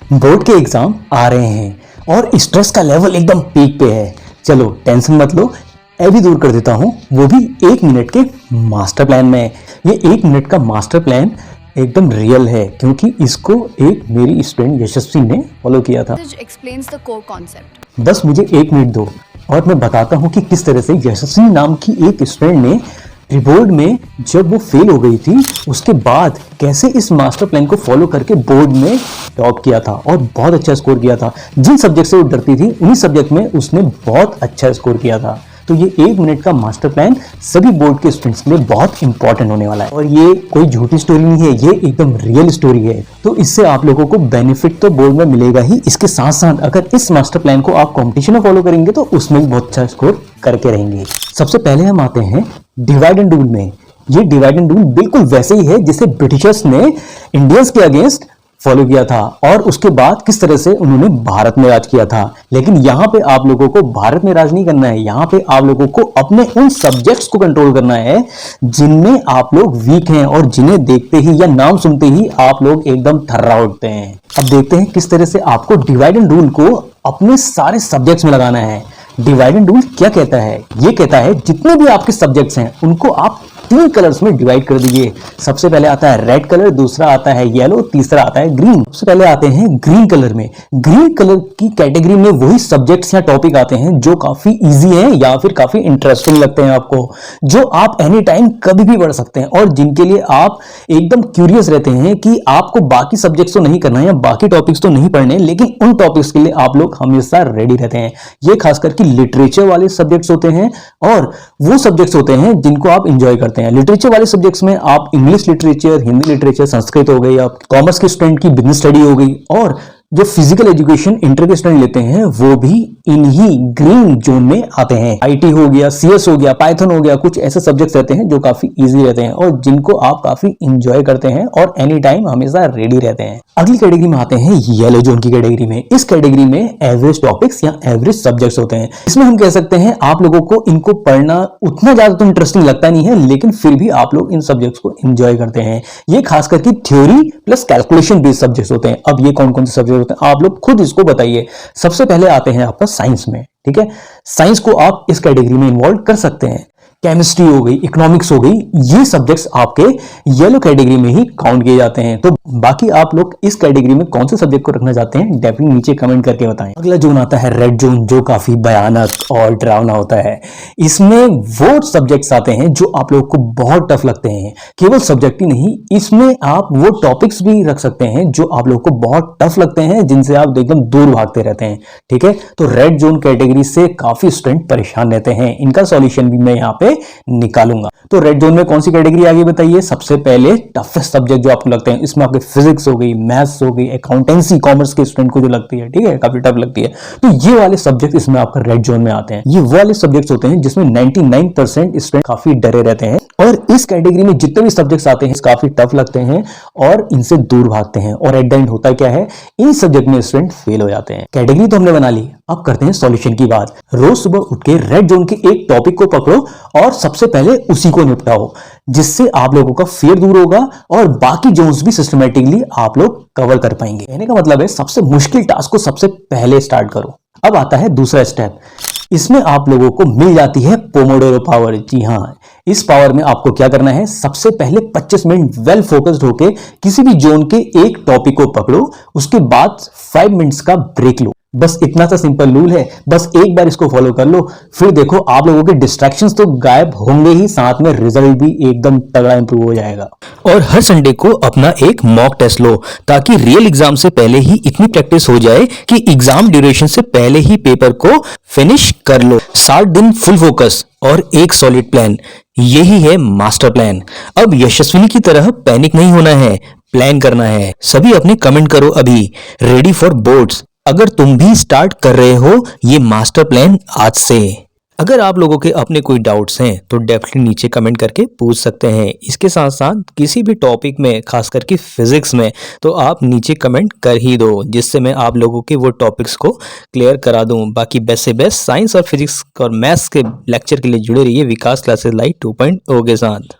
Board के exam आ रहे हैं और स्ट्रेस का लेवल एकदम पीक पे है। चलो टेंशन मत लो, अभी दूर कर देता हूँ, वो भी 1 मिनट के मास्टर प्लान में। ये 1 मिनट का मास्टर प्लान एकदम रियल है क्योंकि इसको एक मेरी स्टूडेंट यशस्वी ने फॉलो किया था। explains the core concept. बस मुझे 1 मिनट दो और मैं बताता हूँ कि किस तरह से यशस्वी नाम की एक स्टूडेंट ने बोर्ड में जब वो फेल हो गई थी उसके बाद कैसे इस मास्टर प्लान को फॉलो करके बोर्ड में टॉप किया था और बहुत अच्छा स्कोर किया था। जिन सब्जेक्ट से वो डरती थी उन्हीं सब्जेक्ट में उसने बहुत अच्छा स्कोर किया था। तो ये 1 मिनट का मास्टर प्लान सभी बोर्ड के स्टूडेंट्स के लिए बहुत इंपॉर्टेंट होने वाला है और ये कोई झूठी स्टोरी नहीं है, ये एकदम रियल स्टोरी है। तो इससे आप लोगों को बेनिफिट तो बोर्ड में मिलेगा ही, इसके साथ साथ अगर इस मास्टर प्लान को आप कॉम्पिटिशन में फॉलो करेंगे तो उसमें भी बहुत अच्छा स्कोर करके रहेंगे। सबसे पहले हम आते हैं डिवाइड एंड रूल में। ये डिवाइड एंड रूल बिल्कुल वैसे ही है जिसे ब्रिटिशर्स ने इंडियंस के अगेंस्ट फॉलो किया था और उसके बाद किस तरह से उन्होंने भारत में राज किया था। लेकिन यहाँ पे आप लोगों को भारत में राज नहीं करना है, यहाँ पे आप लोगों को अपने उन सब्जेक्ट्स को कंट्रोल करना है जिनमें आप लोग वीक हैं और जिन्हें देखते ही या नाम सुनते ही आप लोग एकदम थर्रा उठते हैं। अब देखते हैं किस तरह से आपको डिवाइड एंड रूल को अपने सारे सब्जेक्ट्स में लगाना है। डिवाइड एंड रूल क्या कहता है? ये कहता है जितने भी आपके सब्जेक्ट्स हैं उनको आप 3 कलर्स में डिवाइड कर दीजिए। सबसे पहले आता है रेड कलर, दूसरा आता है येलो, तीसरा आता है ग्रीन। सबसे पहले आते हैं ग्रीन कलर में। ग्रीन कलर की कैटेगरी में वही सब्जेक्ट्स या टॉपिक आते हैं जो काफी इजी हैं या फिर काफी इंटरेस्टिंग लगते हैं आपको, जो आप एनी टाइम कभी भी पढ़ सकते हैं और जिनके लिए आप एकदम क्यूरियस रहते हैं कि आपको बाकी सब्जेक्ट्स तो नहीं करना है या बाकी टॉपिक्स तो नहीं पढ़ने, लेकिन उन टॉपिक्स के लिए आप लोग हमेशा रेडी रहते हैं। ये खास करके लिटरेचर वाले सब्जेक्ट्स होते हैं और वो सब्जेक्ट्स होते हैं जिनको आप इंजॉय करते हैं। लिटरेचर वाले सब्जेक्ट्स में आप English literature, Hindi literature, Sanskrit हो गई, आप कॉमर्स के स्टूडेंट की बिजनेस स्टडी हो गई और जो फिजिकल एजुकेशन इंटर के स्टूडेंट लेते हैं वो भी इन्हीं ग्रीन जोन में आते हैं। आईटी हो गया, सीएस हो गया, पाइथन हो गया, कुछ ऐसे सब्जेक्ट्स रहते हैं जो काफी इजी रहते हैं और जिनको आप काफी इंजॉय करते हैं और एनी टाइम हमेशा रेडी रहते हैं। अगली कैटेगरी में आते हैं येलो जोन की कैटेगरी में। इस कैटेगरी में एवरेज टॉपिक्स या एवरेज सब्जेक्ट्स होते हैं। इसमें हम कह सकते हैं आप लोगों को इनको पढ़ना उतना ज्यादा तो इंटरेस्टिंग लगता नहीं है, लेकिन फिर भी आप लोग इन सब्जेक्ट्स को एंजॉय करते हैं। ये खास करके theory plus calculation based subjects होते हैं। अब ये कौन कौन से सब्जेक्ट होते हैं आप लोग खुद इसको बताइए। सबसे पहले आते हैं आपका साइंस में। ठीक है, साइंस को आप इस कैटेगरी में इन्वॉल्व कर सकते हैं। केमिस्ट्री हो गई, इकोनॉमिक्स हो गई, ये सब्जेक्ट्स आपके येलो कैटेगरी में ही काउंट किए जाते हैं। तो बाकी आप लोग इस कैटेगरी में कौन से सब्जेक्ट को रखना चाहते हैं डेफिनेटली नीचे कमेंट करके बताएं। अगला जोन आता है रेड जोन, जो काफी भयानक और डरावना होता है। इसमें वो सब्जेक्ट्स आते हैं जो आप लोगों को बहुत टफ लगते हैं। केवल सब्जेक्ट ही नहीं, इसमें आप वो टॉपिक्स भी रख सकते हैं जो आप लोगों को बहुत टफ लगते हैं, जिनसे आप एकदम दूर भागते रहते हैं। ठीक है, तो रेड जोन कैटेगरी से काफी स्टूडेंट परेशान रहते हैं। इनका सॉल्यूशन भी मैं यहाँ पे निकालूंगा। तो रेड जोन में कौन सी कैटेगरी आगे बताइए। सबसे पहले टफेस्ट सब्जेक्ट जो आपको लगते हैं, इसमें आपके फिजिक्स हो गई, मैथ्स हो गई, अकाउंटेंसी, कॉमर्स के स्टूडेंट को जो लगती है, ठीक है, काफी टफ लगती है, तो ये वाले सब्जेक्ट इसमें आपका रेड जोन में आते हैं। ये वो वाले सब्जेक्ट्स होते हैं जिसमें 99% स्टूडेंट काफी डरे रहते हैं और इस कैटेगरी में जितने भी सब्जेक्ट्स आते हैं काफी टफ लगते हैं और इनसे दूर भागते हैं और एट द एंड होता क्या है, इन सब्जेक्ट में स्टूडेंट फेल हो जाते हैं। कैटेगरी तो हमने बना ली, अब करते हैं सॉल्यूशन की बात। रोज सुबह उठ के रेड जोन के एक टॉपिक को पकड़ो और सबसे पहले उसी को निपटाओ, जिससे आप लोगों का फियर दूर होगा और बाकी जोन्स भी सिस्टमैटिकली आप लोग कवर कर पाएंगे। कहने का मतलब है सबसे मुश्किल टास्क को सबसे पहले स्टार्ट करो। अब आता है दूसरा स्टेप। इसमें आप लोगों को मिल जाती है पोमोडोरो पावर। जी हाँ, इस पावर में आपको क्या करना है, सबसे पहले 25 मिनट वेल फोकस्ड होके किसी भी जोन के एक टॉपिक को पकड़ो, उसके बाद 5 मिनट्स का ब्रेक लो। बस इतना सा सिंपल रूल है, बस एक बार इसको फॉलो कर लो, फिर देखो आप लोगों के डिस्ट्रैक्शंस तो गायब होंगे ही, साथ में रिजल्ट भी एकदम तगड़ा इंप्रूव हो जाएगा। और हर संडे को अपना एक मॉक टेस्ट लो ताकि रियल एग्जाम से पहले ही इतनी प्रैक्टिस हो जाए कि एग्जाम ड्यूरेशन से पहले ही पेपर को फिनिश कर लो। 60 दिन फुल फोकस और एक सॉलिड प्लान, यही है मास्टर प्लान। अब यशस्विनी की तरह पैनिक नहीं होना है, प्लान करना है। सभी अपने कमेंट करो अभी, रेडी फॉर बोर्ड्स। अगर तुम भी स्टार्ट कर रहे हो ये मास्टर प्लान आज से। अगर आप लोगों के अपने कोई डाउट्स हैं तो डेफिनेटली नीचे कमेंट करके पूछ सकते हैं। इसके साथ साथ किसी भी टॉपिक में, खास करके फिजिक्स में, तो आप नीचे कमेंट कर ही दो, जिससे मैं आप लोगों के वो टॉपिक्स को क्लियर करा दूं। बाकी बेस्ट से बेस्ट साइंस और फिजिक्स और मैथ्स के लेक्चर के लिए जुड़े रहिए विकास क्लासेस लाइव 2.0 के साथ।